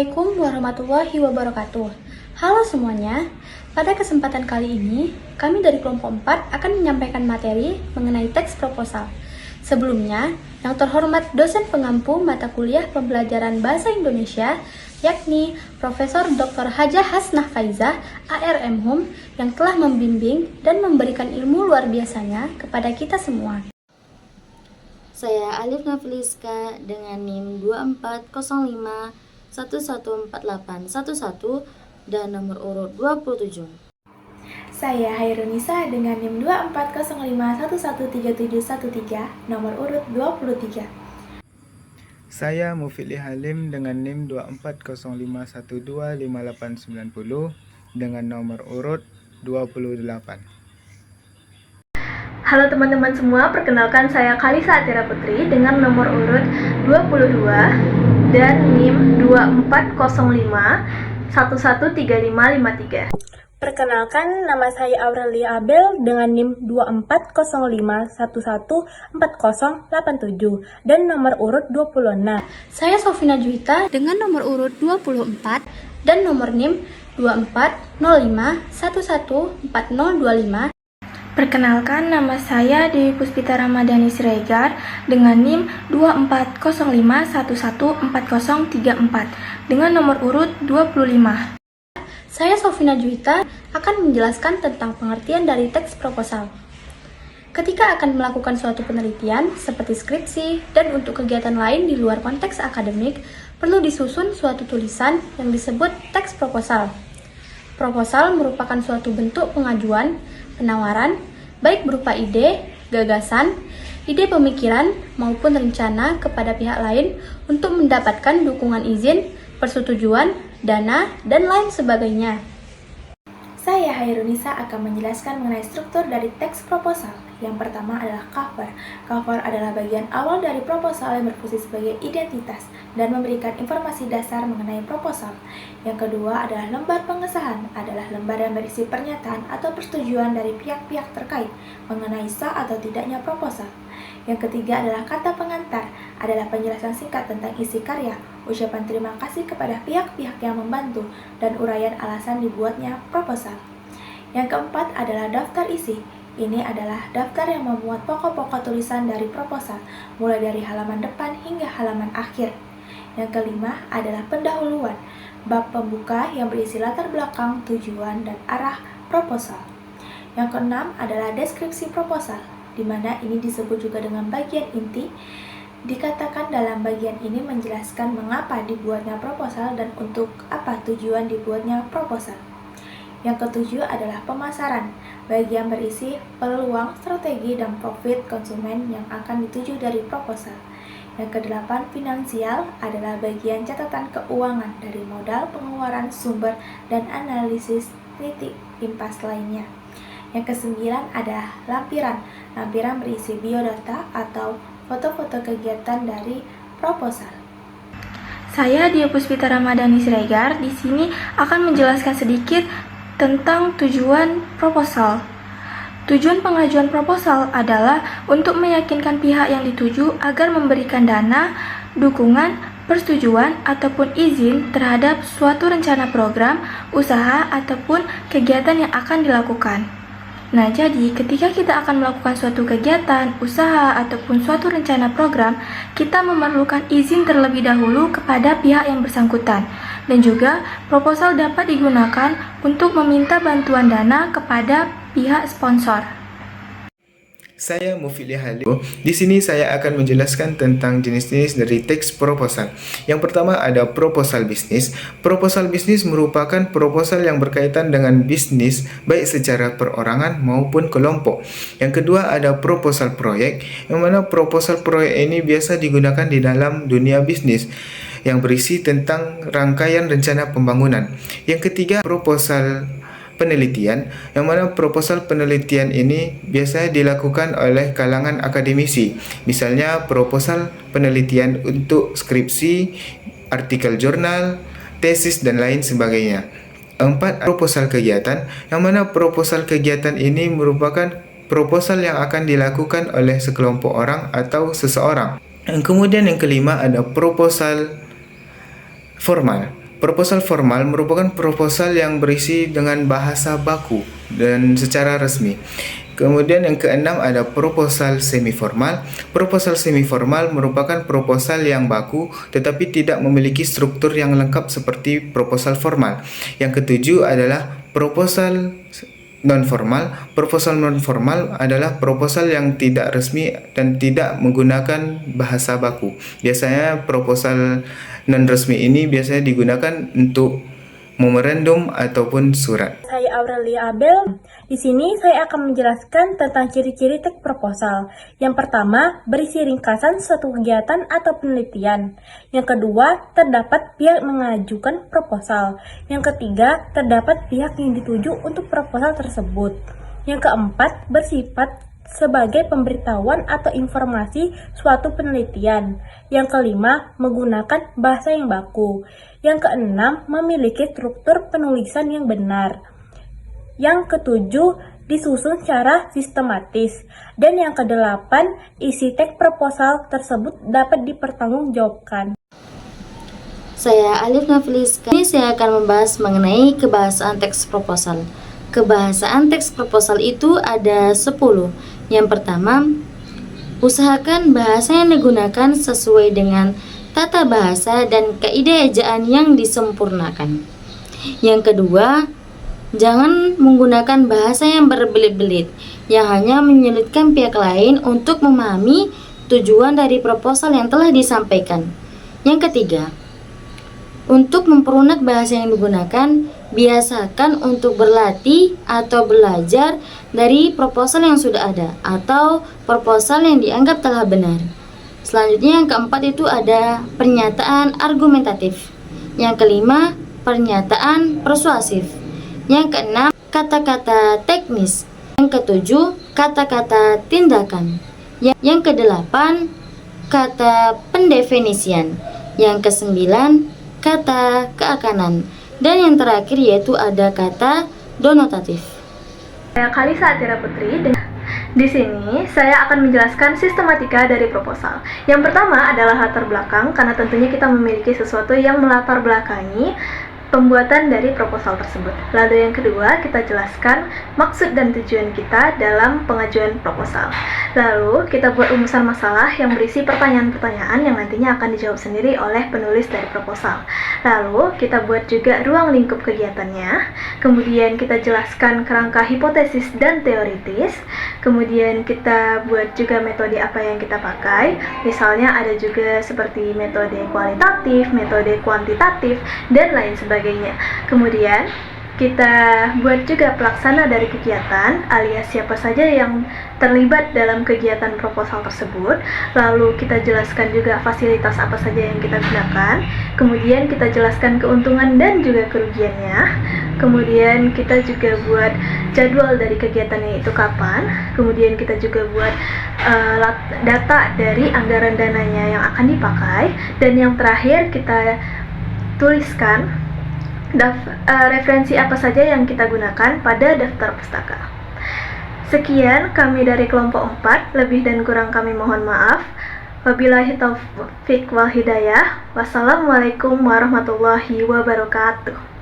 Assalamualaikum warahmatullahi wabarakatuh. Halo semuanya, pada kesempatan kali ini, kami dari kelompok 4 akan menyampaikan materi mengenai teks proposal. Sebelumnya, yang terhormat dosen pengampu mata kuliah pembelajaran Bahasa Indonesia, yakni Profesor Dr. Hajah Hasnah Faizah, ARM Hum, yang telah membimbing dan memberikan ilmu luar biasanya kepada kita semua. Saya Alif Nafliska dengan NIM 2405114811 dan nomor urut 27. Saya Hairunisa dengan NIM 2405113713 nomor urut 23. Saya Mufidli Halim dengan NIM 2405125890 dengan nomor urut 28. Halo teman-teman semua, perkenalkan saya Kalisa Atira Putri dengan nomor urut 22 dan NIM 2405113553. Perkenalkan, nama saya Aurelia Abel dengan NIM 2405114087 dan nomor urut 26. Saya Sofina Juwita dengan nomor urut 24 dan nomor NIM 2405114025. Perkenalkan, nama saya Dewi Puspita Ramadhani Siregar dengan NIM 2405114034 dengan nomor urut 25. Saya Sofina Juwita akan menjelaskan tentang pengertian dari teks proposal. Ketika akan melakukan suatu penelitian seperti skripsi dan untuk kegiatan lain di luar konteks akademik, perlu disusun suatu tulisan yang disebut teks proposal. Proposal merupakan suatu bentuk pengajuan, penawaran, baik berupa ide, gagasan, ide pemikiran, maupun rencana kepada pihak lain untuk mendapatkan dukungan izin, persetujuan, dana, dan lain sebagainya. Saya Hairunisa akan menjelaskan mengenai struktur dari teks proposal. Yang pertama adalah cover. Cover adalah bagian awal dari proposal yang berfungsi sebagai identitas dan memberikan informasi dasar mengenai proposal. Yang kedua adalah lembar pengesahan, adalah lembar yang berisi pernyataan atau persetujuan dari pihak-pihak terkait mengenai sah atau tidaknya proposal. Yang ketiga adalah kata pengantar, adalah penjelasan singkat tentang isi karya, ucapan terima kasih kepada pihak-pihak yang membantu, dan uraian alasan dibuatnya proposal. Yang keempat adalah daftar isi. Ini adalah daftar yang memuat pokok-pokok tulisan dari proposal, mulai dari halaman depan hingga halaman akhir. Yang kelima adalah pendahuluan, bab pembuka yang berisi latar belakang, tujuan, dan arah proposal. Yang keenam adalah deskripsi proposal, di mana ini disebut juga dengan bagian inti. Dikatakan dalam bagian ini menjelaskan mengapa dibuatnya proposal dan untuk apa tujuan dibuatnya proposal. Yang ketujuh adalah pemasaran, bagian berisi peluang, strategi, dan profit konsumen yang akan dituju dari proposal. Yang kedelapan, finansial, adalah bagian catatan keuangan dari modal, pengeluaran, sumber, dan analisis titik impas lainnya. Yang kesembilan adalah lampiran. Lampiran berisi biodata atau foto-foto kegiatan dari proposal. Saya Dia Puspita Ramadhani Siregar di sini akan menjelaskan sedikit tentang tujuan proposal. Tujuan pengajuan proposal adalah untuk meyakinkan pihak yang dituju agar memberikan dana, dukungan, persetujuan, ataupun izin terhadap suatu rencana program, usaha, ataupun kegiatan yang akan dilakukan. Nah, jadi ketika kita akan melakukan suatu kegiatan, usaha, ataupun suatu rencana program, kita memerlukan izin terlebih dahulu kepada pihak yang bersangkutan. Dan juga, proposal dapat digunakan untuk meminta bantuan dana kepada pihak sponsor. Saya Mufidli Halim. Di sini saya akan menjelaskan tentang jenis-jenis dari teks proposal. Yang pertama ada proposal bisnis. Proposal bisnis merupakan proposal yang berkaitan dengan bisnis baik secara perorangan maupun kelompok. Yang kedua ada proposal proyek, yang mana proposal proyek ini biasa digunakan di dalam dunia bisnis yang berisi tentang rangkaian rencana pembangunan. Yang ketiga proposal penelitian, yang mana proposal penelitian ini biasanya dilakukan oleh kalangan akademisi. Misalnya proposal penelitian untuk skripsi, artikel jurnal, tesis, dan lain sebagainya. 4. Proposal kegiatan, yang mana proposal kegiatan ini merupakan proposal yang akan dilakukan oleh sekelompok orang atau seseorang. Kemudian yang kelima ada proposal formal. Proposal formal merupakan proposal yang berisi dengan bahasa baku dan secara resmi. Kemudian yang keenam ada proposal semi-formal. Proposal semi-formal merupakan proposal yang baku tetapi tidak memiliki struktur yang lengkap seperti proposal formal. Yang ketujuh adalah proposal non-formal. Proposal non-formal adalah proposal yang tidak resmi dan tidak menggunakan bahasa baku. Biasanya proposal non-resmi ini biasanya digunakan untuk memorandum ataupun surat. Saya Aurelia Abel. Di sini saya akan menjelaskan tentang ciri-ciri teks proposal. Yang pertama, berisi ringkasan suatu kegiatan atau penelitian. Yang kedua, terdapat pihak mengajukan proposal. Yang ketiga, terdapat pihak yang dituju untuk proposal tersebut. Yang keempat, bersifat sebagai pemberitahuan atau informasi suatu penelitian. Yang kelima, menggunakan bahasa yang baku. Yang keenam, memiliki struktur penulisan yang benar. Yang ketujuh, disusun secara sistematis. Dan yang kedelapan, isi teks proposal tersebut dapat dipertanggungjawabkan. Saya Alif Nafiliska. Ini saya akan membahas mengenai kebahasaan teks proposal. Kebahasaan teks proposal itu ada 10. Yang pertama, usahakan bahasa yang digunakan sesuai dengan tata bahasa dan kaidah ejaan yang disempurnakan. Yang kedua, jangan menggunakan bahasa yang berbelit-belit yang hanya menyulitkan pihak lain untuk memahami tujuan dari proposal yang telah disampaikan. Yang ketiga, untuk memperlunak bahasa yang digunakan, biasakan untuk berlatih atau belajar dari proposal yang sudah ada atau proposal yang dianggap telah benar. Selanjutnya yang keempat itu ada pernyataan argumentatif. Yang kelima, pernyataan persuasif. Yang keenam, kata-kata teknis. Yang ketujuh, kata-kata tindakan. Yang kedelapan, kata pendefinisian. Yang kesembilan, kata keakanan. Dan yang terakhir yaitu ada kata denotatif. Saya Kalisa Atira Putri. Di sini saya akan menjelaskan sistematika dari proposal. Yang pertama adalah latar belakang, karena tentunya kita memiliki sesuatu yang melatar belakangi pembuatan dari proposal tersebut. Lalu yang kedua, kita jelaskan maksud dan tujuan kita dalam pengajuan proposal. Lalu kita buat rumusan masalah yang berisi pertanyaan-pertanyaan yang nantinya akan dijawab sendiri oleh penulis dari proposal. Lalu kita buat juga ruang lingkup kegiatannya. Kemudian kita jelaskan kerangka hipotesis dan teoritis. Kemudian kita buat juga metode apa yang kita pakai. Misalnya ada juga seperti metode kualitatif, metode kuantitatif, dan lain sebagainya. Kemudian kita buat juga pelaksana dari kegiatan alias siapa saja yang terlibat dalam kegiatan proposal tersebut. Lalu kita jelaskan juga fasilitas apa saja yang kita gunakan. Kemudian kita jelaskan keuntungan dan juga kerugiannya. Kemudian kita juga buat jadwal dari kegiatannya itu kapan. Kemudian kita juga buat data dari anggaran dananya yang akan dipakai. Dan yang terakhir kita tuliskan referensi apa saja yang kita gunakan pada daftar pustaka. Sekian kami dari kelompok 4, lebih dan kurang kami mohon maaf. Wabillahi taufiq wal hidayah. Wassalamualaikum warahmatullahi wabarakatuh.